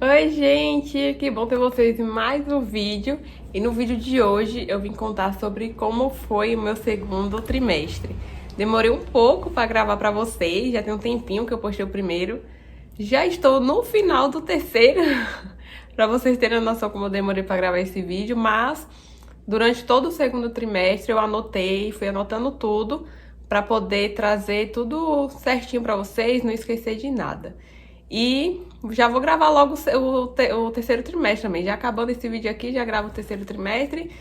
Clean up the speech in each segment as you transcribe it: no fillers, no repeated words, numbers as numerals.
Oi, gente! Que bom ter vocês em mais um vídeo. E no vídeo de hoje eu vim contar sobre como foi o meu segundo trimestre. Demorei um pouco para gravar para vocês, já tem um tempinho que eu postei o primeiro. Já estou no final do terceiro, para vocês terem noção como eu demorei para gravar esse vídeo, mas durante todo o segundo trimestre eu anotei, fui anotando tudo para poder trazer tudo certinho para vocês, não esquecer de nada. E já vou gravar logo o terceiro trimestre também. Já acabando esse vídeo aqui, já gravo o terceiro trimestre.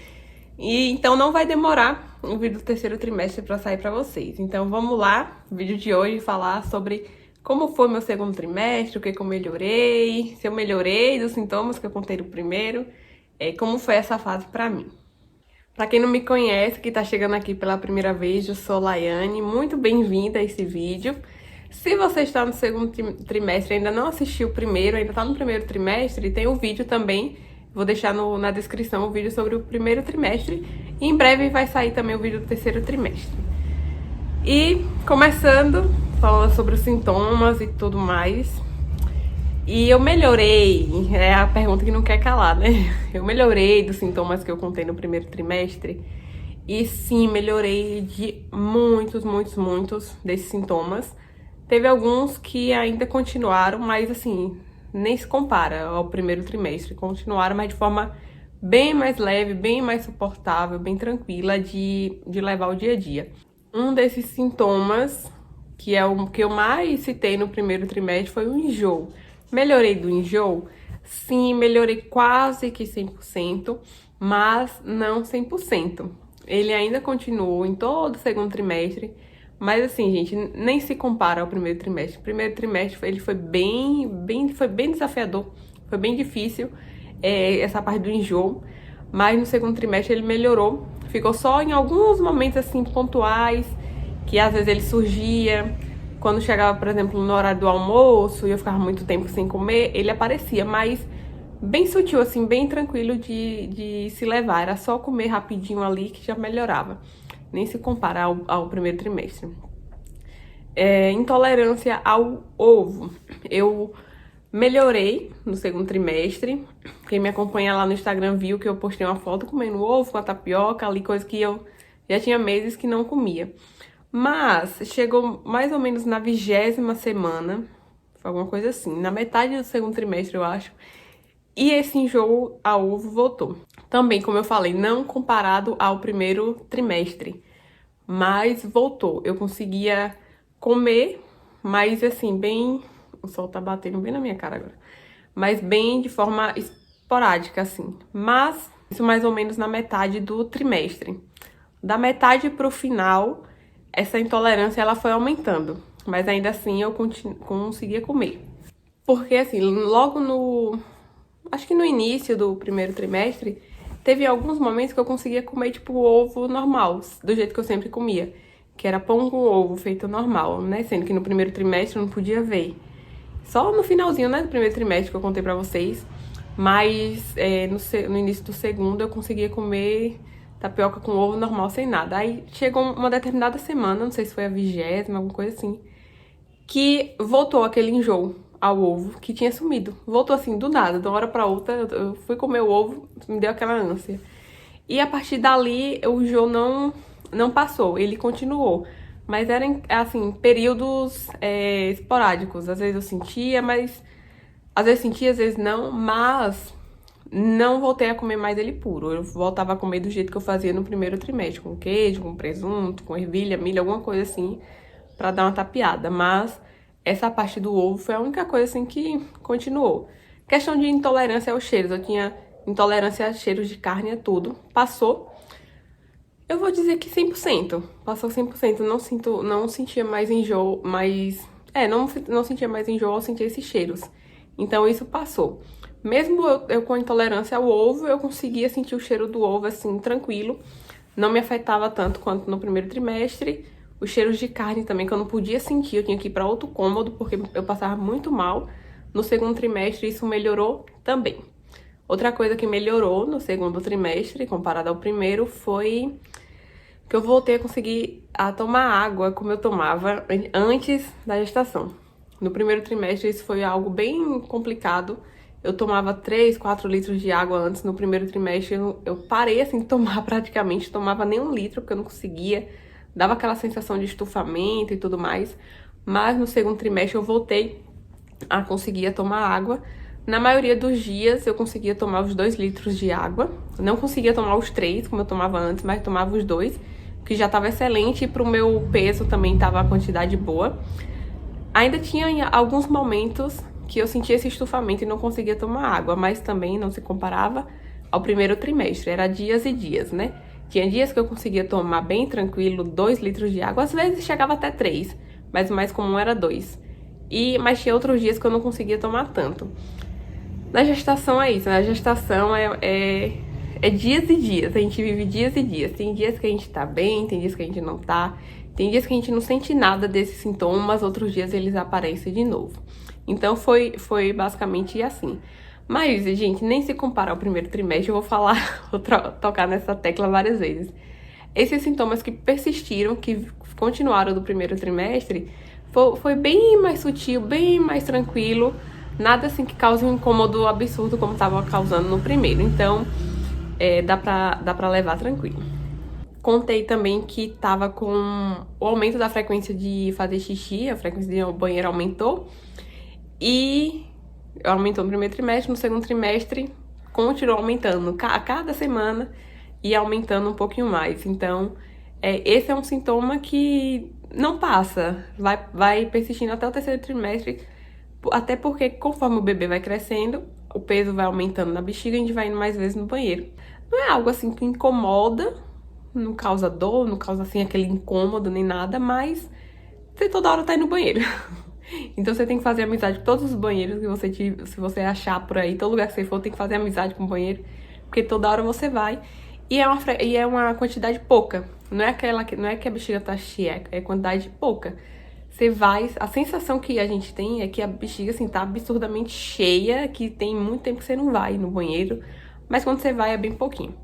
E então não vai demorar o vídeo do terceiro trimestre para sair para vocês. Então vamos lá, o vídeo de hoje falar sobre como foi meu segundo trimestre, o que eu melhorei, se eu melhorei dos sintomas que eu contei no primeiro, como foi essa fase para mim. Para quem não me conhece, que tá chegando aqui pela primeira vez, eu sou Laiane, muito bem-vinda a esse vídeo. Se você está no segundo trimestre e ainda não assistiu o primeiro, ainda está no primeiro trimestre, tem um vídeo também, vou deixar na descrição o vídeo sobre o primeiro trimestre, e em breve vai sair também o vídeo do terceiro trimestre. E começando, falando sobre os sintomas e tudo mais, e eu melhorei, é a pergunta que não quer calar, né? Eu melhorei dos sintomas que eu contei no primeiro trimestre, e sim, melhorei de muitos desses sintomas. Teve alguns que ainda continuaram, mas assim, nem se compara ao primeiro trimestre. Continuaram, mas de forma bem mais leve, bem mais suportável, bem tranquila de levar o dia a dia. Um desses sintomas, que é o que eu mais citei no primeiro trimestre, foi o enjoo. Melhorei do enjoo? Sim, melhorei quase que 100%, mas não 100%. Ele ainda continuou em todo o segundo trimestre. Mas assim, gente, nem se compara ao primeiro trimestre. O primeiro trimestre ele foi bem desafiador, foi bem difícil essa parte do enjoo. Mas no segundo trimestre ele melhorou. Ficou só em alguns momentos assim pontuais, que às vezes ele surgia. Quando chegava, por exemplo, no horário do almoço e eu ficava muito tempo sem comer, ele aparecia, mas bem sutil, assim, bem tranquilo de se levar. Era só comer rapidinho ali que já melhorava. Nem se compara ao primeiro trimestre. Intolerância ao ovo. Eu melhorei no segundo trimestre. Quem me acompanha lá no Instagram viu que eu postei uma foto comendo ovo com a tapioca, ali, coisa que eu já tinha meses que não comia. Mas chegou mais ou menos na 20ª semana, foi alguma coisa assim, na metade do segundo trimestre, eu acho. E esse enjoo a ovo voltou. Também, como eu falei, não comparado ao primeiro trimestre, mas voltou. Eu conseguia comer, mas assim, bem... O sol tá batendo bem na minha cara agora. Mas bem de forma esporádica, assim. Mas isso mais ou menos na metade do trimestre. Da metade pro final, essa intolerância ela foi aumentando. Mas ainda assim eu conseguia comer. Porque assim, logo no... Acho que no início do primeiro trimestre, teve alguns momentos que eu conseguia comer, tipo, ovo normal, do jeito que eu sempre comia. Que era pão com ovo feito normal, né? Sendo que no primeiro trimestre eu não podia ver. Só no finalzinho, né, do primeiro trimestre que eu contei pra vocês. Mas no início do segundo eu conseguia comer tapioca com ovo normal, sem nada. Aí chegou uma determinada semana, não sei se foi a 20ª, alguma coisa assim, que voltou aquele enjoo ao ovo que tinha sumido. Voltou assim, do nada, de uma hora pra outra, eu fui comer o ovo, me deu aquela ânsia. E a partir dali, o enjoo não passou, ele continuou. Mas eram, assim, períodos esporádicos. Às vezes eu sentia, mas... Às vezes sentia, às vezes não, mas... Não voltei a comer mais ele puro. Eu voltava a comer do jeito que eu fazia no primeiro trimestre. Com queijo, com presunto, com ervilha, milho, alguma coisa assim, pra dar uma tapeada. Mas... essa parte do ovo foi a única coisa, assim, que continuou. Questão de intolerância aos cheiros. Eu tinha intolerância a cheiros de carne e tudo. Passou. Eu vou dizer que 100%. Passou 100%. Não sentia mais enjoo, mas... não sentia mais enjoo, eu sentia esses cheiros. Então, isso passou. Mesmo eu com intolerância ao ovo, eu conseguia sentir o cheiro do ovo, assim, tranquilo. Não me afetava tanto quanto no primeiro trimestre. Os cheiros de carne também, que eu não podia sentir, eu tinha que ir para outro cômodo, porque eu passava muito mal. No segundo trimestre, isso melhorou também. Outra coisa que melhorou no segundo trimestre, comparado ao primeiro, foi que eu voltei a conseguir tomar água como eu tomava antes da gestação. No primeiro trimestre, isso foi algo bem complicado. eu tomava 3, 4 litros de água antes. No primeiro trimestre eu parei assim de tomar praticamente, tomava nem 1 litro, porque eu não conseguia. Dava aquela sensação de estufamento e tudo mais. Mas no segundo trimestre eu voltei a conseguir tomar água. Na maioria dos dias eu conseguia tomar os 2 litros de água. Não conseguia tomar os 3, como eu tomava antes, mas tomava os 2, que já estava excelente, e pro meu peso também estava a quantidade boa. Ainda tinha alguns momentos que eu sentia esse estufamento e não conseguia tomar água, mas também não se comparava ao primeiro trimestre, era dias e dias, né? Tinha dias que eu conseguia tomar bem tranquilo 2 litros de água, às vezes chegava até 3, mas o mais comum era 2. Mas tinha outros dias que eu não conseguia tomar tanto. Na gestação é isso, na gestação é dias e dias, a gente vive dias e dias. Tem dias que a gente tá bem, tem dias que a gente não tá, tem dias que a gente não sente nada desses sintomas, outros dias eles aparecem de novo. Então foi basicamente assim. Mas, gente, nem se compara ao primeiro trimestre, eu vou falar, vou tocar nessa tecla várias vezes. Esses sintomas que persistiram, que continuaram do primeiro trimestre, foi bem mais sutil, bem mais tranquilo. Nada assim que cause um incômodo absurdo como estava causando no primeiro. Então, dá pra levar tranquilo. Contei também que tava com o aumento da frequência de fazer xixi, a frequência de banheiro aumentou. E aumentou no primeiro trimestre, no segundo trimestre continuou aumentando. A cada semana ia aumentando um pouquinho mais. Então, esse é um sintoma que não passa, vai persistindo até o terceiro trimestre. Até porque conforme o bebê vai crescendo, o peso vai aumentando na bexiga e a gente vai indo mais vezes no banheiro. Não é algo assim que incomoda, não causa dor, não causa assim aquele incômodo nem nada, mas você toda hora tá indo no banheiro. Então você tem que fazer amizade com todos os banheiros que se você achar por aí, todo lugar que você for, tem que fazer amizade com o banheiro, porque toda hora você vai. E é uma quantidade pouca. Não é que a bexiga tá cheia, é quantidade pouca. Você vai, a sensação que a gente tem é que a bexiga, assim, tá absurdamente cheia, que tem muito tempo que você não vai no banheiro, mas quando você vai é bem pouquinho.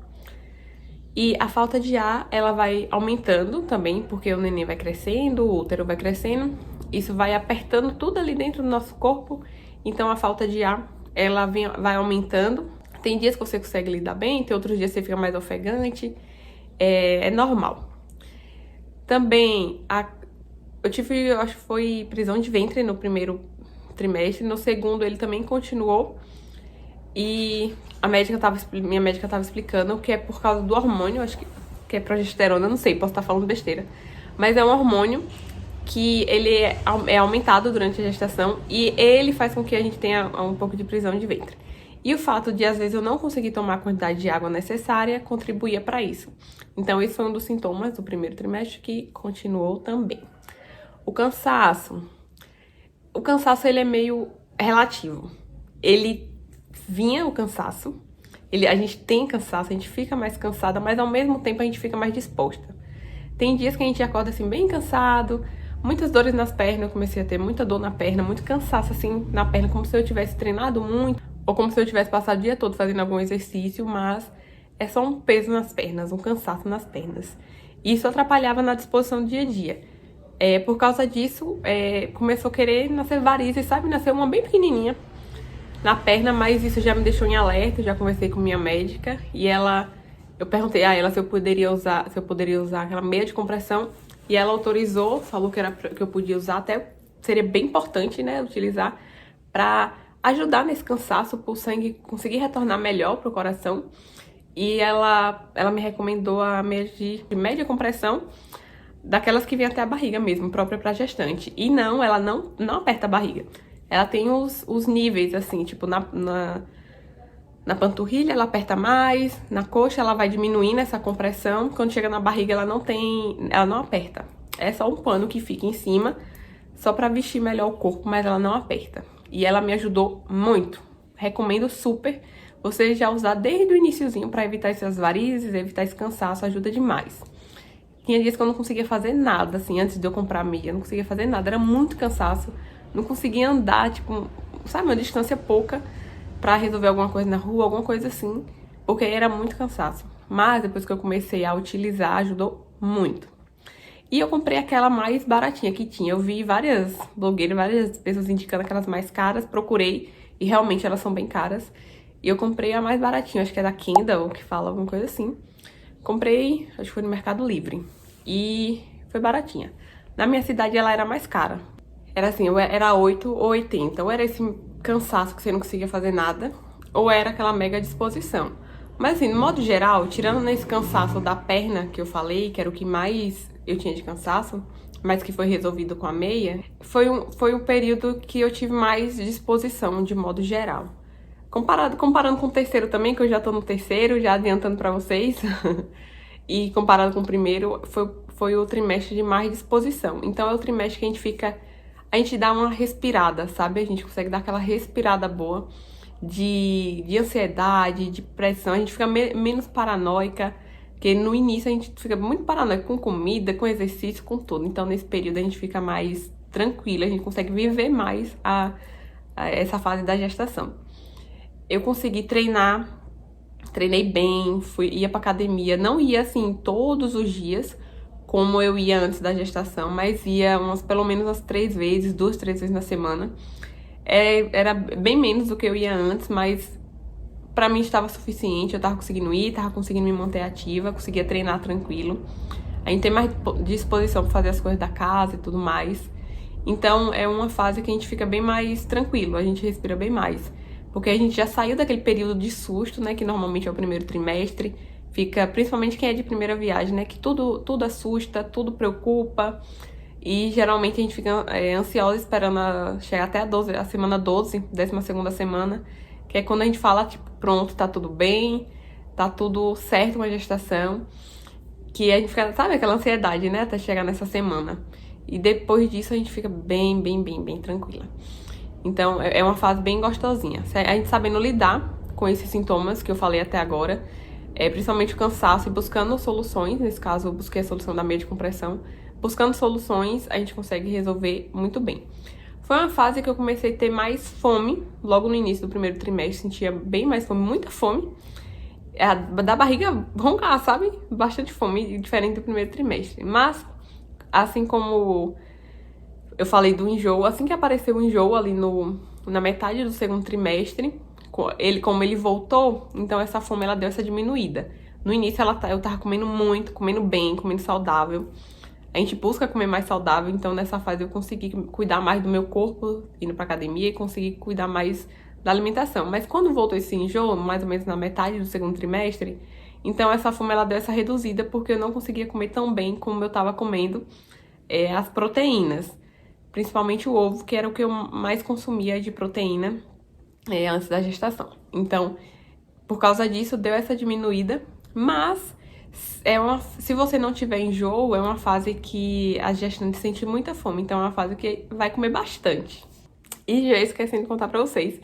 E a falta de ar, ela vai aumentando também, porque o neném vai crescendo, o útero vai crescendo, isso vai apertando tudo ali dentro do nosso corpo, então a falta de ar, ela vai aumentando. Tem dias que você consegue lidar bem, tem outros dias que você fica mais ofegante, é normal. Também, eu tive, acho que foi prisão de ventre no primeiro trimestre, no segundo ele também continuou. E minha médica tava explicando que é por causa do hormônio, acho que é progesterona, não sei, posso estar falando besteira. Mas é um hormônio que ele é aumentado durante a gestação e ele faz com que a gente tenha um pouco de prisão de ventre. E o fato de, às vezes, eu não conseguir tomar a quantidade de água necessária contribuía para isso. Então, esse foi um dos sintomas do primeiro trimestre que continuou também. O cansaço, ele é meio relativo. Ele vinha o cansaço, a gente tem cansaço, a gente fica mais cansada, mas ao mesmo tempo a gente fica mais disposta. Tem dias que a gente acorda assim bem cansado, muitas dores nas pernas, eu comecei a ter muita dor na perna, muito cansaço assim na perna, como se eu tivesse treinado muito, ou como se eu tivesse passado o dia todo fazendo algum exercício, mas é só um peso nas pernas, um cansaço nas pernas. Isso atrapalhava na disposição do dia a dia. Por causa disso, começou a querer nascer varizes, sabe? Nasceu uma bem pequenininha na perna, mas isso já me deixou em alerta. Eu já conversei com minha médica e eu perguntei a ela se eu poderia usar aquela meia de compressão, e ela autorizou, falou que eu podia usar, até seria bem importante, né, utilizar para ajudar nesse cansaço, para o sangue conseguir retornar melhor pro coração. E ela me recomendou a meia de média compressão, daquelas que vem até a barriga mesmo, própria para gestante. E ela não aperta a barriga. Ela tem os níveis, assim, tipo, na panturrilha ela aperta mais, na coxa ela vai diminuindo essa compressão, quando chega na barriga ela não aperta. É só um pano que fica em cima, só pra vestir melhor o corpo, mas ela não aperta. E ela me ajudou muito. Recomendo super você já usar desde o iniciozinho pra evitar essas varizes, evitar esse cansaço, ajuda demais. Tinha dias que eu não conseguia fazer nada, assim, antes de eu comprar a meia, eu não conseguia fazer nada, era muito cansaço. Não conseguia andar, tipo, sabe, uma distância pouca pra resolver alguma coisa na rua, alguma coisa assim, porque era muito cansaço. Mas depois que eu comecei a utilizar, ajudou muito. E eu comprei aquela mais baratinha que tinha. Eu vi várias blogueiras, várias pessoas indicando aquelas mais caras, procurei E realmente elas são bem caras. E eu comprei a mais baratinha, acho que é da Kindle, que fala alguma coisa assim. Comprei, acho que foi no Mercado Livre. E foi baratinha. Na minha cidade ela era mais cara. Era assim, era 8 ou 80. Ou era esse cansaço que você não conseguia fazer nada, ou era aquela mega disposição. Mas assim, no modo geral, tirando nesse cansaço da perna que eu falei, que era o que mais eu tinha de cansaço, mas que foi resolvido com a meia, foi um período que eu tive mais disposição de modo geral. Comparando com o terceiro também, que eu já tô no terceiro, já adiantando pra vocês, e comparado com o primeiro, foi o trimestre de mais disposição. Então é o trimestre que a gente dá uma respirada, sabe? A gente consegue dar aquela respirada boa de ansiedade, de pressão, a gente fica menos paranoica, porque no início a gente fica muito paranoica com comida, com exercício, com tudo. Então nesse período a gente fica mais tranquila, a gente consegue viver mais essa fase da gestação. Eu consegui treinei bem, ia pra academia, não ia assim todos os dias, como eu ia antes da gestação, mas ia pelo menos umas 3 vezes, 2, 3 vezes na semana. Era bem menos do que eu ia antes, mas pra mim estava suficiente, eu tava conseguindo ir, tava conseguindo me manter ativa, conseguia treinar tranquilo. A gente tem mais disposição pra fazer as coisas da casa e tudo mais. Então é uma fase que a gente fica bem mais tranquilo, a gente respira bem mais. Porque a gente já saiu daquele período de susto, né, que normalmente é o primeiro trimestre. Fica, principalmente quem é de primeira viagem, né, que tudo assusta, tudo preocupa. E geralmente a gente fica ansiosa esperando chegar até a semana 12, 12ª semana, que é quando a gente fala, tipo, pronto, tá tudo bem, tá tudo certo com a gestação. Que a gente fica, sabe, aquela ansiedade, né, até chegar nessa semana. E depois disso a gente fica bem tranquila. Então é uma fase bem gostosinha. A gente sabendo lidar com esses sintomas que eu falei até agora, principalmente o cansaço e buscando soluções, nesse caso eu busquei a solução da meia de compressão, buscando soluções a gente consegue resolver muito bem. Foi uma fase que eu comecei a ter mais fome, logo no início do primeiro trimestre, sentia bem mais fome, muita fome, da barriga roncar, sabe? Bastante fome, diferente do primeiro trimestre. Mas, assim como eu falei do enjoo, assim que apareceu o enjoo ali na metade do segundo trimestre, como ele voltou, então essa fome ela deu essa diminuída. No início eu tava comendo muito, comendo bem, comendo saudável. A gente busca comer mais saudável, então nessa fase eu consegui cuidar mais do meu corpo, indo pra academia, e consegui cuidar mais da alimentação. Mas quando voltou esse enjoo, mais ou menos na metade do segundo trimestre, então essa fome ela deu essa reduzida, porque eu não conseguia comer tão bem como eu tava comendo as proteínas. Principalmente o ovo, que era o que eu mais consumia de proteína antes da gestação. Então, por causa disso, deu essa diminuída, mas se você não tiver enjoo, é uma fase que a gestante sente muita fome, então é uma fase que vai comer bastante. E já esquecendo de contar pra vocês,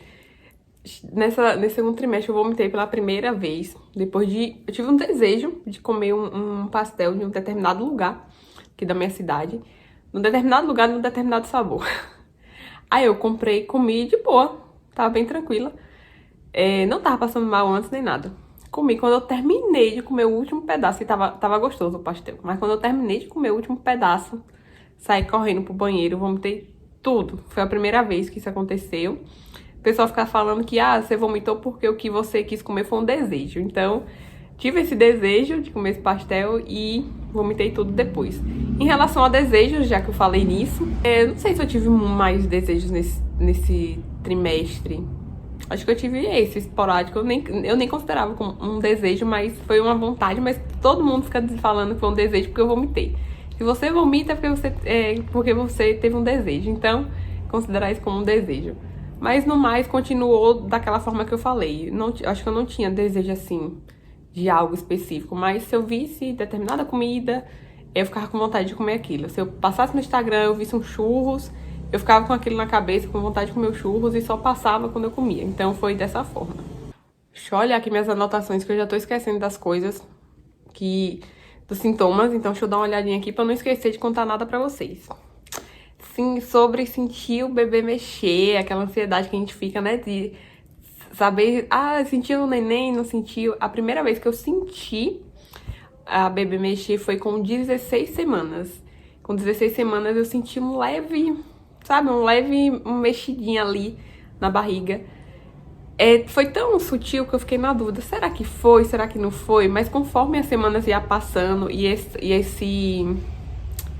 nesse segundo trimestre eu vomitei pela primeira vez, eu tive um desejo de comer um pastel de um determinado lugar aqui da minha cidade, num determinado lugar, num determinado sabor. Aí eu comprei, comi de boa, tava bem tranquila. Não tava passando mal antes nem nada. Comi, quando eu terminei de comer o último pedaço, e tava gostoso o pastel, mas quando eu terminei de comer o último pedaço, saí correndo pro banheiro, vomitei tudo. Foi a primeira vez que isso aconteceu. O pessoal fica falando que, você vomitou porque o que você quis comer foi um desejo. Então, tive esse desejo de comer esse pastel e vomitei tudo depois. Em relação a desejos, já que eu falei nisso, não sei se eu tive mais desejos nesse trimestre. Acho que eu tive esse esporádico, eu nem considerava como um desejo, mas foi uma vontade, mas todo mundo fica falando que foi um desejo porque eu vomitei. Se você vomita é porque você teve um desejo, então considerar isso como um desejo. Mas no mais, continuou daquela forma que eu falei. Acho que eu não tinha desejo assim de algo específico, mas se eu visse determinada comida, eu ficava com vontade de comer aquilo. Se eu passasse no Instagram, eu visse um churros, eu ficava com aquilo na cabeça, com vontade de comer os churros e só passava quando eu comia. Então foi dessa forma. Deixa eu olhar aqui minhas anotações que eu já tô esquecendo das coisas, dos sintomas. Então deixa eu dar uma olhadinha aqui pra não esquecer de contar nada pra vocês. Sim, sobre sentir o bebê mexer, aquela ansiedade que a gente fica, né, de saber, sentiu o neném, não sentiu. A primeira vez que eu senti a bebê mexer foi com 16 semanas. Com 16 semanas eu senti um leve mexidinha ali na barriga. Foi tão sutil que eu fiquei na dúvida, será que foi, será que não foi? Mas conforme as semanas iam passando e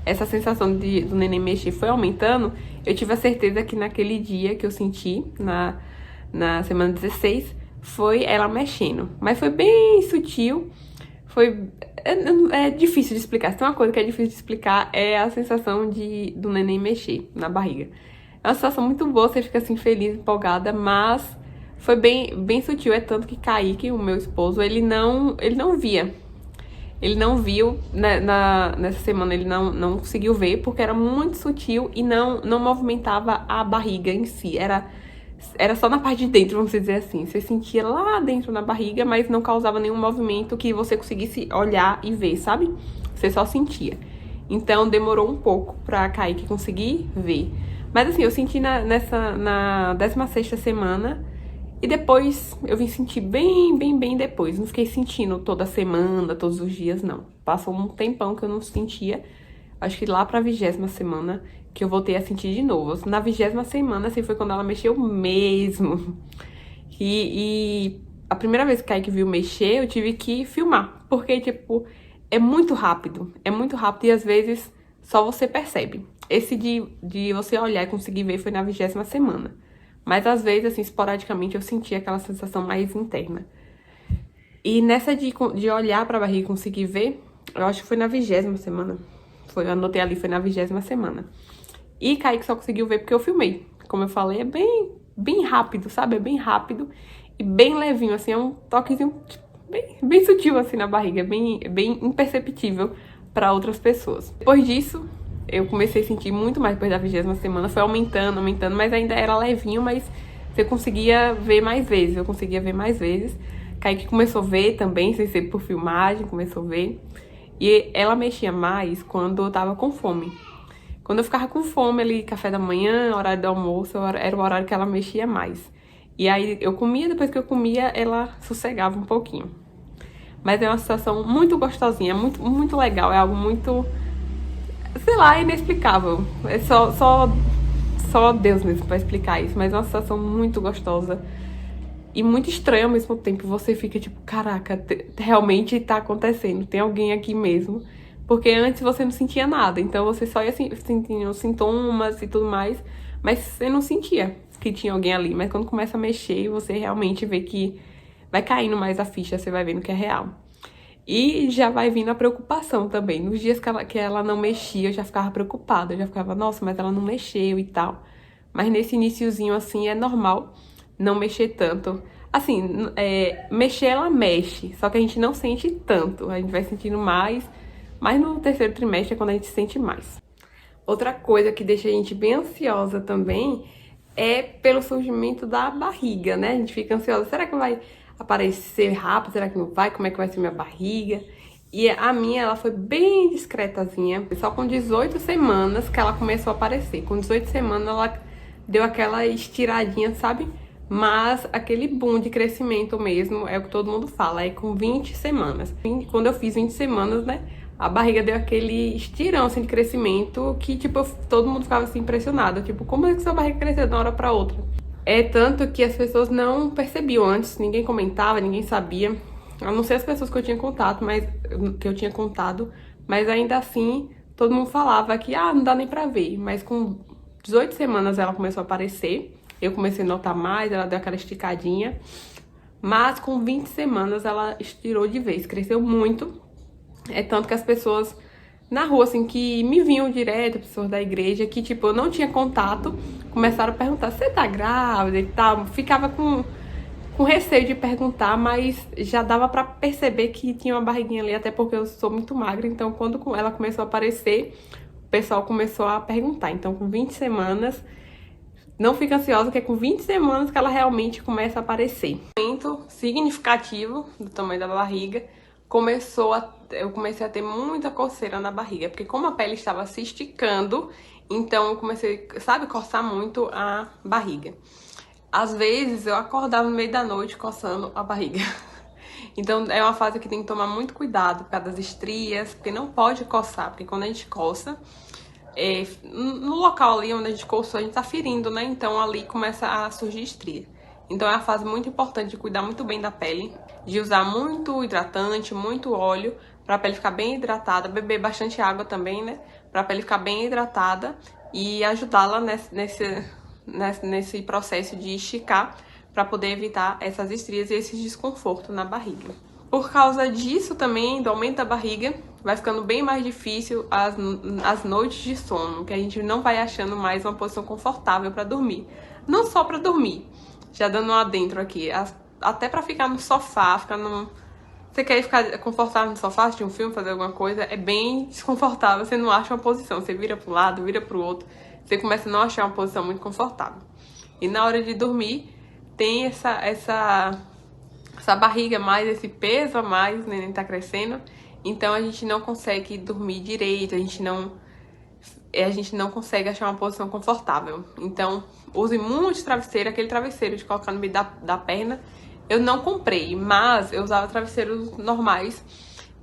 essa sensação do neném mexer foi aumentando, eu tive a certeza que naquele dia que eu senti, na semana 16, foi ela mexendo. Mas foi bem sutil, é difícil de explicar. Se tem uma coisa que é difícil de explicar, é a sensação do neném mexer na barriga. É uma sensação muito boa, você fica assim feliz, empolgada, mas foi bem sutil. É tanto que Kaique, o meu esposo, ele não via. Ele não viu, né, nessa semana ele não conseguiu ver, porque era muito sutil e não movimentava a barriga em si. Era só na parte de dentro, vamos dizer assim. Você sentia lá dentro na barriga, mas não causava nenhum movimento que você conseguisse olhar e ver, sabe? Você só sentia. Então demorou um pouco pra Kaique conseguir ver. Mas assim, eu senti na 16ª semana. E depois eu vim sentir bem depois. Não fiquei sentindo toda semana, todos os dias, não. Passou um tempão que eu não sentia. Acho que lá pra 20ª semana que eu voltei a sentir de novo. Na 20ª semana, assim, foi quando ela mexeu mesmo. E a primeira vez que o Kaique viu mexer, eu tive que filmar. Porque, tipo, é muito rápido. É muito rápido e às vezes só você percebe. Esse de você olhar e conseguir ver foi na 20ª semana. Mas às vezes, assim, esporadicamente, eu sentia aquela sensação mais interna. E nessa de olhar pra barriga e conseguir ver, eu acho que foi na 20ª semana. Eu anotei ali, foi na 20ª semana. E Kaique só conseguiu ver porque eu filmei. Como eu falei, é bem rápido, sabe? É bem rápido e bem levinho, assim, é um toquezinho tipo, bem sutil, assim, na barriga. É bem imperceptível pra outras pessoas. Depois disso, eu comecei a sentir muito mais depois da 20ª semana, foi aumentando, mas ainda era levinho, mas você conseguia ver mais vezes, eu conseguia ver mais vezes. Kaique começou a ver também, sem ser por filmagem, começou a ver. E ela mexia mais quando eu tava com fome. Quando eu ficava com fome ali, café da manhã, horário do almoço, era o horário que ela mexia mais. E aí eu comia, depois que eu comia, ela sossegava um pouquinho. Mas é uma situação muito gostosinha, muito legal, é algo muito... sei lá, é inexplicável. É só Deus mesmo pra explicar isso. Mas é uma sensação muito gostosa e muito estranha ao mesmo tempo. Você fica tipo, caraca, realmente tá acontecendo. Tem alguém aqui mesmo. Porque antes você não sentia nada. Então você só ia sentindo os sintomas e tudo mais. Mas você não sentia que tinha alguém ali. Mas quando começa a mexer, você realmente vê que vai caindo mais a ficha. Você vai vendo que é real. E já vai vindo a preocupação também. Nos dias que ela não mexia, eu já ficava preocupada. Eu já ficava, nossa, mas ela não mexeu e tal. Mas nesse iniciozinho, assim, é normal não mexer tanto. Assim, mexer ela mexe, só que a gente não sente tanto. A gente vai sentindo mais, mas no terceiro trimestre é quando a gente sente mais. Outra coisa que deixa a gente bem ansiosa também é pelo surgimento da barriga, né? A gente fica ansiosa, será que vai aparecer rápido? Será que não vai? Como é que vai ser minha barriga? E a minha, ela foi bem discretazinha. Só com 18 semanas que ela começou a aparecer. Com 18 semanas ela deu aquela estiradinha, sabe? Mas aquele boom de crescimento mesmo é o que todo mundo fala, é com 20 semanas. Quando eu fiz 20 semanas, né? A barriga deu aquele estirão, assim, de crescimento que, tipo, todo mundo ficava, assim, impressionado. Tipo, como é que sua barriga cresceu de uma hora pra outra? É tanto que as pessoas não percebiam antes, ninguém comentava, ninguém sabia. A não ser as pessoas que eu tinha contato, que eu tinha contado, mas ainda assim, todo mundo falava que, não dá nem pra ver. Mas com 18 semanas ela começou a aparecer, eu comecei a notar mais, ela deu aquela esticadinha. Mas com 20 semanas ela estirou de vez, cresceu muito. É tanto que as pessoas na rua, assim, que me vinham direto, pessoas da igreja, que, tipo, eu não tinha contato, começaram a perguntar, você tá grávida e tal? Ficava com receio de perguntar, mas já dava pra perceber que tinha uma barriguinha ali, até porque eu sou muito magra, então quando ela começou a aparecer, o pessoal começou a perguntar. Então, com 20 semanas, não fica ansiosa, porque é com 20 semanas que ela realmente começa a aparecer. Um aumento significativo do tamanho da barriga, eu comecei a ter muita coceira na barriga, porque como a pele estava se esticando, então eu comecei, sabe, coçar muito a barriga. Às vezes eu acordava no meio da noite coçando a barriga. Então é uma fase que tem que tomar muito cuidado por causa das estrias, porque não pode coçar, porque quando a gente coça, no local ali onde a gente coçou, a gente tá ferindo, né? Então ali começa a surgir estria. Então é uma fase muito importante de cuidar muito bem da pele, de usar muito hidratante, muito óleo, para a pele ficar bem hidratada, beber bastante água também, né? Para a pele ficar bem hidratada e ajudá-la nesse processo de esticar, para poder evitar essas estrias e esse desconforto na barriga. Por causa disso também, do aumento da barriga, vai ficando bem mais difícil as noites de sono, que a gente não vai achando mais uma posição confortável para dormir. Não só para dormir, já dando um adentro aqui, até para ficar no sofá, Você quer ficar confortável no sofá, assistir um filme, fazer alguma coisa, é bem desconfortável, você não acha uma posição, você vira para um lado, vira para o outro, você começa a não achar uma posição muito confortável. E na hora de dormir, tem essa barriga mais, esse peso a mais, o neném tá crescendo, então a gente não consegue dormir direito, a gente não consegue achar uma posição confortável. Então, use muito travesseiro, aquele travesseiro de colocar no meio da perna. Eu não comprei, mas eu usava travesseiros normais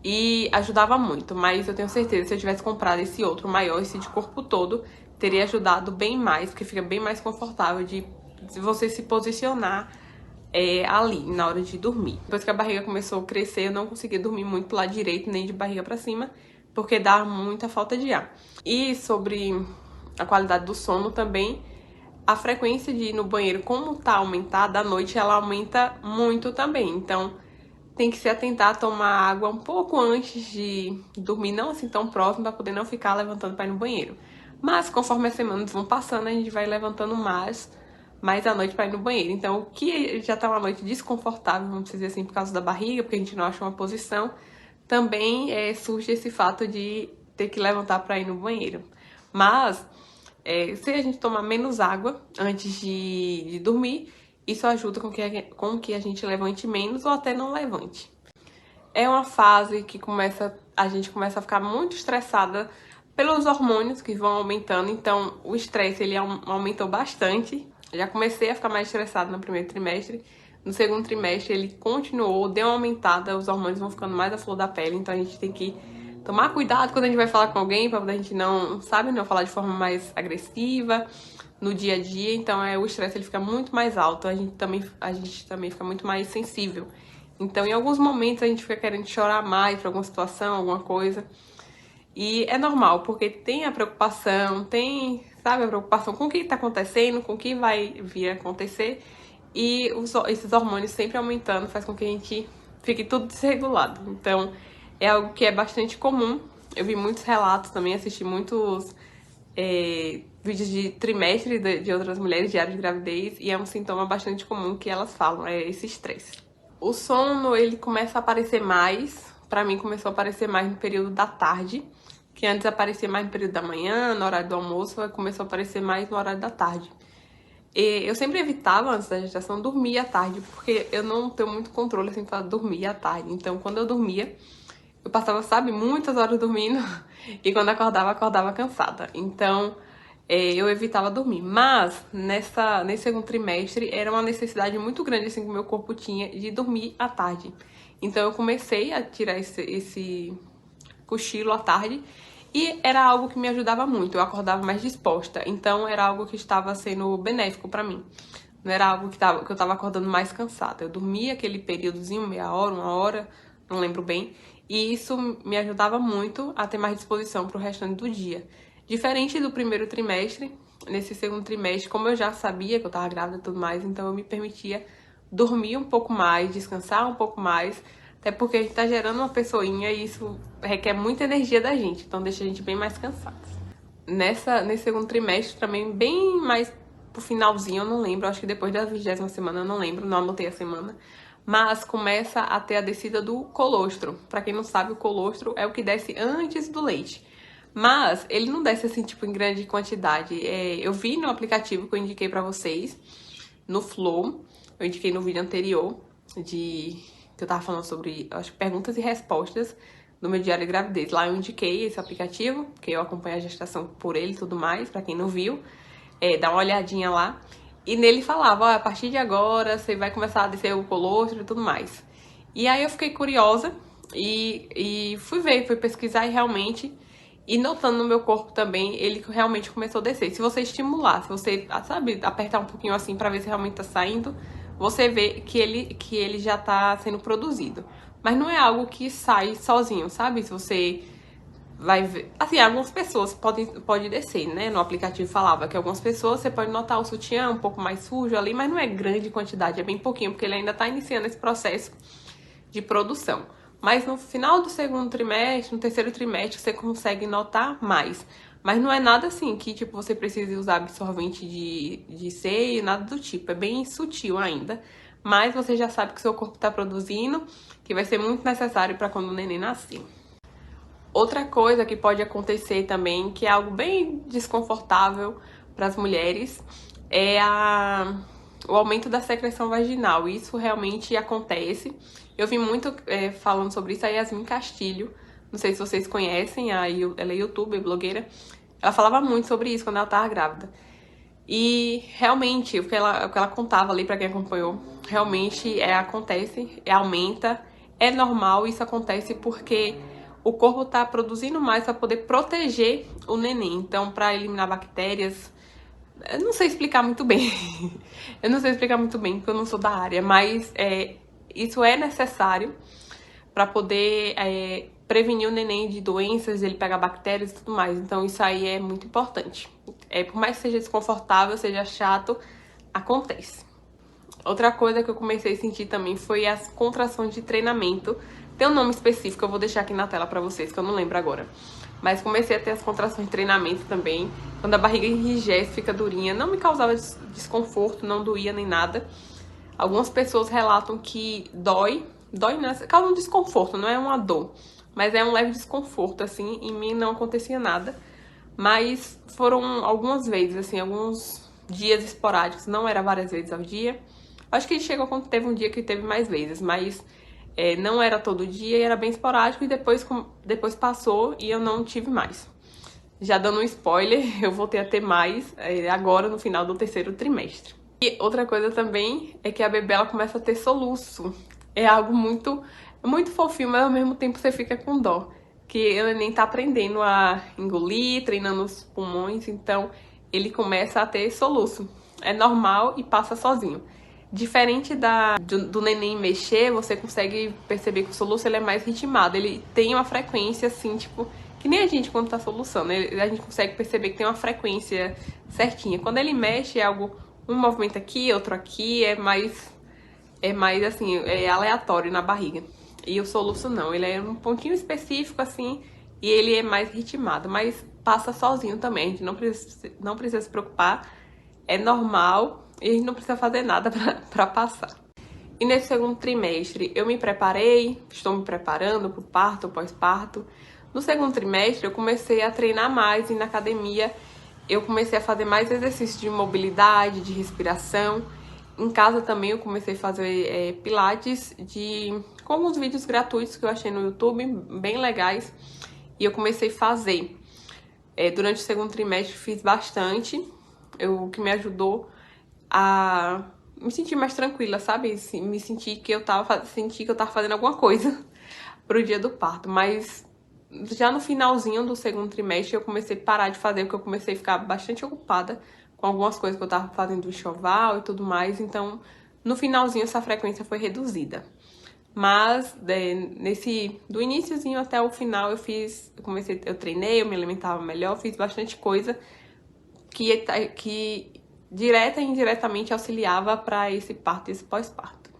e ajudava muito. Mas eu tenho certeza que se eu tivesse comprado esse outro maior, esse de corpo todo, teria ajudado bem mais, porque fica bem mais confortável de você se posicionar ali, na hora de dormir. Depois que a barriga começou a crescer, eu não conseguia dormir muito pro lado direito, nem de barriga pra cima, porque dava muita falta de ar. E sobre a qualidade do sono também, a frequência de ir no banheiro, como tá aumentada, à noite ela aumenta muito também. Então, tem que se atentar a tomar água um pouco antes de dormir, não assim tão próximo, pra poder não ficar levantando pra ir no banheiro. Mas, conforme as semanas vão passando, a gente vai levantando mais à noite pra ir no banheiro. Então, o que já tá uma noite desconfortável, vamos dizer assim, por causa da barriga, porque a gente não acha uma posição, também surge esse fato de ter que levantar pra ir no banheiro. Mas, se a gente tomar menos água antes de dormir, isso ajuda com que a gente levante menos ou até não levante. É uma fase que a gente começa a ficar muito estressada pelos hormônios que vão aumentando, então o estresse ele aumentou bastante. Já comecei a ficar mais estressada no primeiro trimestre. No segundo trimestre ele continuou, deu uma aumentada, os hormônios vão ficando mais à flor da pele, então a gente tem que tomar cuidado quando a gente vai falar com alguém, pra a gente não falar de forma mais agressiva no dia a dia. Então o estresse ele fica muito mais alto, a gente também fica muito mais sensível. Então em alguns momentos a gente fica querendo chorar mais pra alguma situação, alguma coisa. E é normal, porque tem a preocupação, a preocupação com o que tá acontecendo, com o que vai vir a acontecer. E esses hormônios sempre aumentando faz com que a gente fique tudo desregulado. Então, é algo que é bastante comum. Eu vi muitos relatos também, assisti muitos vídeos de trimestre de outras mulheres, diário de gravidez, e é um sintoma bastante comum que elas falam, é esse estresse. O sono, ele começa a aparecer mais, pra mim começou a aparecer mais no período da tarde, que antes aparecia mais no período da manhã, no horário do almoço, começou a aparecer mais no horário da tarde. E eu sempre evitava, antes da gestação, dormir à tarde, porque eu não tenho muito controle, assim, pra dormir à tarde. Então, quando eu dormia, eu passava, muitas horas dormindo, e quando acordava cansada. Então, eu evitava dormir. Mas, nesse segundo trimestre, era uma necessidade muito grande, assim, que o meu corpo tinha de dormir à tarde. Então, eu comecei a tirar esse cochilo à tarde, e era algo que me ajudava muito, eu acordava mais disposta, então era algo que estava sendo benéfico pra mim. Não era algo que eu tava acordando mais cansada. Eu dormia aquele períodozinho, meia hora, uma hora, não lembro bem, e isso me ajudava muito a ter mais disposição pro restante do dia. Diferente do primeiro trimestre, nesse segundo trimestre, como eu já sabia que eu tava grávida e tudo mais, então eu me permitia dormir um pouco mais, descansar um pouco mais, até porque a gente tá gerando uma pessoinha e isso requer muita energia da gente, então deixa a gente bem mais cansada. Nesse segundo trimestre também, bem mais pro finalzinho, eu não lembro, acho que depois da 20ª semana, eu não lembro, não anotei a semana, mas começa a ter a descida do colostro. Pra quem não sabe, o colostro é o que desce antes do leite. Mas ele não desce assim, tipo, em grande quantidade. Eu vi no aplicativo que eu indiquei pra vocês, no Flow, eu indiquei no vídeo anterior, que eu tava falando sobre, acho que perguntas e respostas no meu diário de gravidez. Lá eu indiquei esse aplicativo, que eu acompanho a gestação por ele e tudo mais, pra quem não viu, dá uma olhadinha lá. E nele falava, ó, a partir de agora você vai começar a descer o colostro e tudo mais. E aí eu fiquei curiosa e fui pesquisar e realmente, e notando no meu corpo também, ele realmente começou a descer. Se você estimular, se você, apertar um pouquinho assim pra ver se realmente tá saindo, você vê que ele já tá sendo produzido. Mas não é algo que sai sozinho, sabe? Se você vai ver... Assim, algumas pessoas pode descer, né? No aplicativo falava que algumas pessoas você pode notar o sutiã um pouco mais sujo ali, mas não é grande quantidade, é bem pouquinho, porque ele ainda tá iniciando esse processo de produção. Mas no final do segundo trimestre, no terceiro trimestre, você consegue notar mais. Mas não é nada assim que, tipo, você precise usar absorvente de seio, nada do tipo. É bem sutil ainda. Mas você já sabe que o seu corpo está produzindo, que vai ser muito necessário para quando o neném nascer. Outra coisa que pode acontecer também, que é algo bem desconfortável para as mulheres, é o aumento da secreção vaginal. Isso realmente acontece. Eu vi muito falando sobre isso a Yasmin Castilho. Não sei se vocês conhecem, ela é youtuber, blogueira. Ela falava muito sobre isso quando ela estava grávida. E realmente, o que ela contava ali para quem acompanhou, realmente acontece, aumenta, é normal, isso acontece porque o corpo tá produzindo mais para poder proteger o neném. Então, para eliminar bactérias, eu não sei explicar muito bem. Eu não sei explicar muito bem, porque eu não sou da área, mas isso é necessário para poder prevenir o neném de doenças, ele pegar bactérias e tudo mais. Então isso aí é muito importante. Por mais que seja desconfortável, seja chato, acontece. Outra coisa que eu comecei a sentir também foi as contrações de treinamento. Tem um nome específico, eu vou deixar aqui na tela pra vocês, que eu não lembro agora. Mas comecei a ter as contrações de treinamento também. Quando a barriga enrijece, fica durinha. Não me causava desconforto, não doía nem nada. Algumas pessoas relatam que dói, causa um desconforto, não é uma dor. Mas é um leve desconforto, assim, em mim não acontecia nada. Mas foram algumas vezes, assim, alguns dias esporádicos, não era várias vezes ao dia. Acho que chegou quando teve um dia que teve mais vezes, mas não era todo dia e era bem esporádico e depois passou e eu não tive mais. Já dando um spoiler, eu voltei a ter mais agora no final do terceiro trimestre. E outra coisa também é que a bebê ela começa a ter soluço. É algo muito fofinho, mas ao mesmo tempo você fica com dó. Que ele nem tá aprendendo a engolir, treinando os pulmões, então ele começa a ter soluço. É normal e passa sozinho. Diferente do neném mexer, você consegue perceber que o soluço ele é mais ritmado. Ele tem uma frequência assim, tipo, que nem a gente quando tá soluçando. A gente consegue perceber que tem uma frequência certinha. Quando ele mexe, é algo, um movimento aqui, outro aqui, é mais assim, aleatório na barriga. E o soluço não, ele é um pontinho específico assim e ele é mais ritmado, mas passa sozinho também, a gente não precisa se preocupar, é normal e a gente não precisa fazer nada pra passar. E nesse segundo trimestre eu me preparei, estou me preparando pro parto, pós-parto. No segundo trimestre eu comecei a treinar mais e na academia eu comecei a fazer mais exercícios de mobilidade, de respiração. Em casa também eu comecei a fazer pilates com alguns vídeos gratuitos que eu achei no YouTube, bem legais. E eu comecei a fazer. Durante o segundo trimestre fiz bastante, o que me ajudou a me sentir mais tranquila, sabe? Me sentir que eu tava fazendo alguma coisa pro dia do parto. Mas já no finalzinho do segundo trimestre eu comecei a parar de fazer, porque eu comecei a ficar bastante ocupada com algumas coisas que eu tava fazendo do enxoval e tudo mais, então no finalzinho essa frequência foi reduzida. Mas do iniciozinho até o final eu treinei, eu me alimentava melhor, fiz bastante coisa que direta e indiretamente auxiliava para esse parto e esse pós-parto.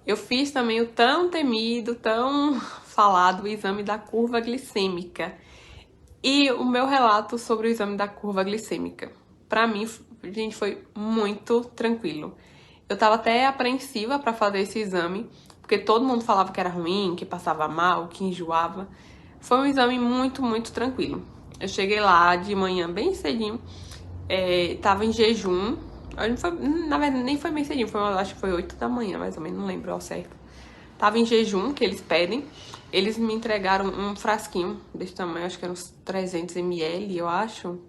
Eu fiz também o tão temido, tão falado exame da curva glicêmica. E o meu relato sobre o exame da curva glicêmica. Pra mim, gente, foi muito tranquilo. Eu tava até apreensiva pra fazer esse exame, porque todo mundo falava que era ruim, que passava mal, que enjoava. Foi um exame muito tranquilo. Eu cheguei lá de manhã bem cedinho, tava em jejum. Na verdade, nem foi bem cedinho, acho que foi 8 da manhã, mais ou menos, não lembro ao certo. Tava em jejum, que eles pedem. Eles me entregaram um frasquinho desse tamanho, acho que eram uns 300 ml, eu acho,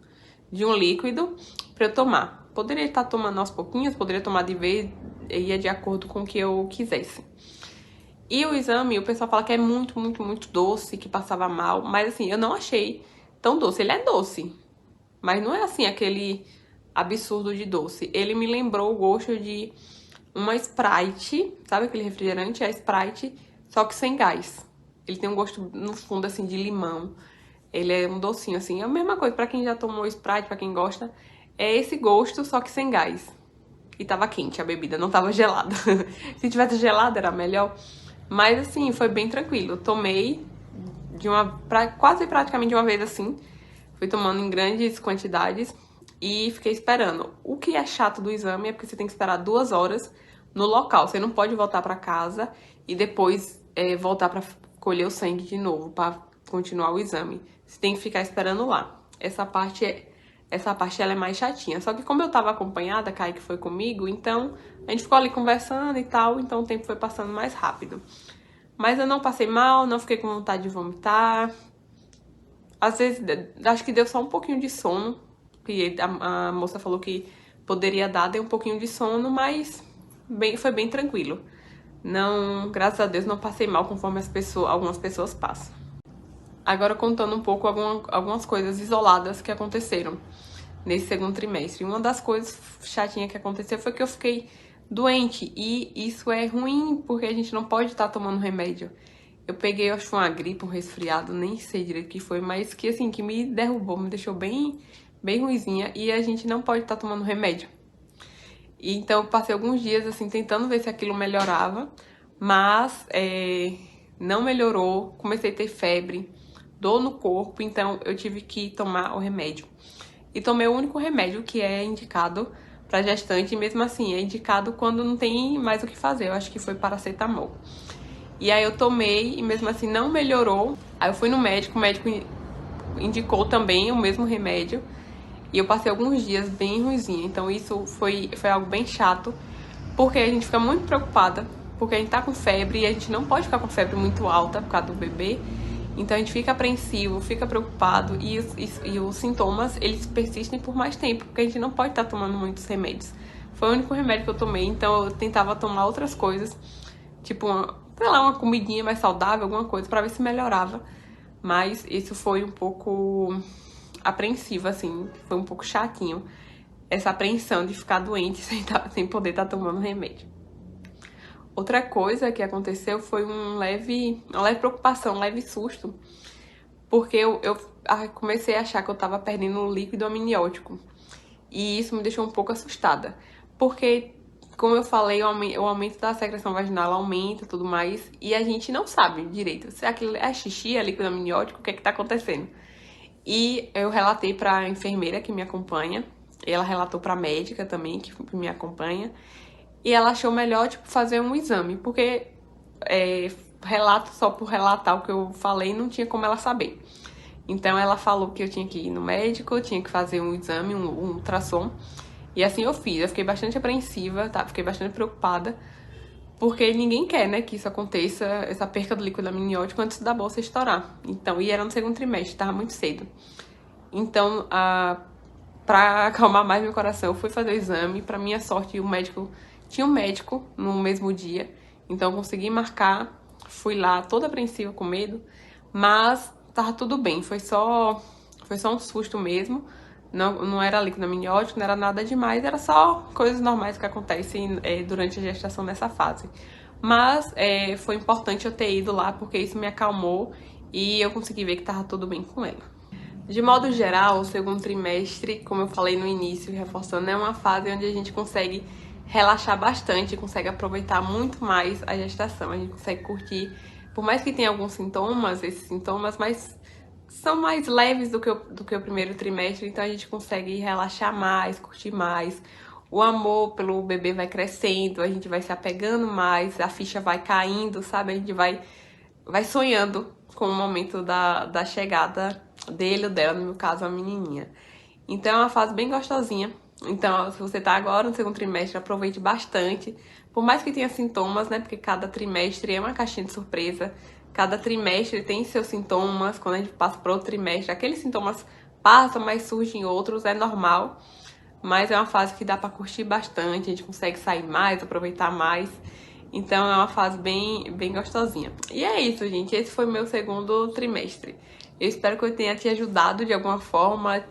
de um líquido pra eu tomar. Poderia estar tomando aos pouquinhos, poderia tomar de vez, ia de acordo com o que eu quisesse. E o exame, o pessoal fala que é muito doce, que passava mal, mas assim, eu não achei tão doce. Ele é doce, mas não é assim aquele absurdo de doce. Ele me lembrou o gosto de uma Sprite, sabe aquele refrigerante? É a Sprite, só que sem gás. Ele tem um gosto no fundo, assim, de limão. Ele é um docinho, assim. É a mesma coisa, pra quem já tomou Sprite, pra quem gosta. É esse gosto, só que sem gás. E tava quente a bebida, não tava gelada. Se tivesse gelada, era melhor. Mas, assim, foi bem tranquilo. Eu tomei quase praticamente de uma vez, assim. Fui tomando em grandes quantidades e fiquei esperando. O que é chato do exame é porque você tem que esperar 2 horas no local. Você não pode voltar pra casa e depois voltar pra colher o sangue de novo, pra continuar o exame. Você tem que ficar esperando lá. Essa parte ela é mais chatinha. Só que como eu tava acompanhada, a Kaique foi comigo, então a gente ficou ali conversando e tal, então o tempo foi passando mais rápido. Mas eu não passei mal, não fiquei com vontade de vomitar. Às vezes, acho que deu só um pouquinho de sono, que a moça falou que poderia dar, deu um pouquinho de sono, mas foi bem tranquilo. Não, graças a Deus, não passei mal conforme algumas pessoas passam. Agora contando um pouco algumas coisas isoladas que aconteceram nesse segundo trimestre. Uma das coisas chatinhas que aconteceu foi que eu fiquei doente, e isso é ruim porque a gente não pode estar tomando remédio. Eu peguei, acho que foi uma gripe, um resfriado, nem sei direito o que foi, mas que assim, que me derrubou, me deixou bem ruinzinha, e a gente não pode estar tomando remédio. E então eu passei alguns dias assim tentando ver se aquilo melhorava, mas não melhorou, comecei a ter febre, dor no corpo, então eu tive que tomar o remédio. E tomei o único remédio que é indicado para gestante, e mesmo assim é indicado quando não tem mais o que fazer. Eu acho que foi paracetamol. E aí eu tomei e mesmo assim não melhorou. Aí eu fui no médico, o médico indicou também o mesmo remédio. E eu passei alguns dias bem ruimzinha. Então isso foi algo bem chato, porque a gente fica muito preocupada, porque a gente tá com febre e a gente não pode ficar com febre muito alta por causa do bebê. Então a gente fica apreensivo, fica preocupado, e os sintomas, eles persistem por mais tempo, porque a gente não pode estar tomando muitos remédios. Foi o único remédio que eu tomei, então eu tentava tomar outras coisas, tipo, sei lá, uma comidinha mais saudável, alguma coisa, pra ver se melhorava. Mas isso foi um pouco apreensivo, assim, foi um pouco chatinho, essa apreensão de ficar doente sem poder estar tomando remédio. Outra coisa que aconteceu foi uma leve preocupação, um leve susto, porque eu comecei a achar que eu tava perdendo o líquido amniótico. E isso me deixou um pouco assustada, porque, como eu falei, o aumento da secreção vaginal aumenta e tudo mais, e a gente não sabe direito se aquilo é xixi, é líquido amniótico, o que é que tá acontecendo. E eu relatei pra enfermeira que me acompanha, e ela relatou pra médica também, que me acompanha, e ela achou melhor, tipo, fazer um exame, porque relato só por relatar o que eu falei, não tinha como ela saber. Então ela falou que eu tinha que ir no médico, eu tinha que fazer um exame, um ultrassom, e assim eu fiz. Eu fiquei bastante apreensiva, tá? Fiquei bastante preocupada, porque ninguém quer, né, que isso aconteça, essa perca do líquido amniótico antes da bolsa estourar. Então, e era no segundo trimestre, tava muito cedo. Então, pra acalmar mais meu coração, eu fui fazer o exame. Pra minha sorte, tinha um médico no mesmo dia, então eu consegui marcar. Fui lá toda apreensiva, com medo, mas tava tudo bem. Foi só um susto mesmo. Não era líquido amniótico, não era nada demais, era só coisas normais que acontecem durante a gestação nessa fase. Mas foi importante eu ter ido lá, porque isso me acalmou e eu consegui ver que tava tudo bem com ela. De modo geral, o segundo trimestre, como eu falei no início, reforçando, é uma fase onde a gente consegue relaxar bastante, consegue aproveitar muito mais a gestação. A gente consegue curtir, por mais que tenha alguns sintomas, esses sintomas, mas são mais leves do que o primeiro trimestre, então a gente consegue relaxar mais, curtir mais. O amor pelo bebê vai crescendo, a gente vai se apegando mais, a ficha vai caindo, sabe? A gente vai sonhando com o momento da chegada dele ou dela, no meu caso, a menininha. Então é uma fase bem gostosinha. Então, se você tá agora no segundo trimestre, aproveite bastante. Por mais que tenha sintomas, né? Porque cada trimestre é uma caixinha de surpresa. Cada trimestre tem seus sintomas. Quando a gente passa para outro trimestre, aqueles sintomas passam, mas surgem outros, é normal. Mas é uma fase que dá pra curtir bastante, a gente consegue sair mais, aproveitar mais. Então é uma fase bem gostosinha. E é isso, gente. Esse foi meu segundo trimestre. Eu espero que eu tenha te ajudado de alguma forma.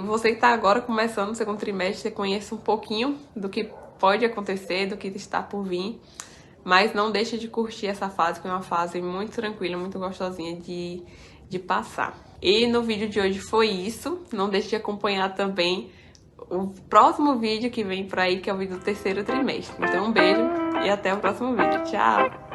Você que tá agora começando o segundo trimestre, você conheça um pouquinho do que pode acontecer, do que está por vir. Mas não deixa de curtir essa fase, que é uma fase muito tranquila, muito gostosinha de passar. E no vídeo de hoje foi isso. Não deixe de acompanhar também o próximo vídeo que vem por aí, que é o vídeo do terceiro trimestre. Então um beijo e até o próximo vídeo. Tchau!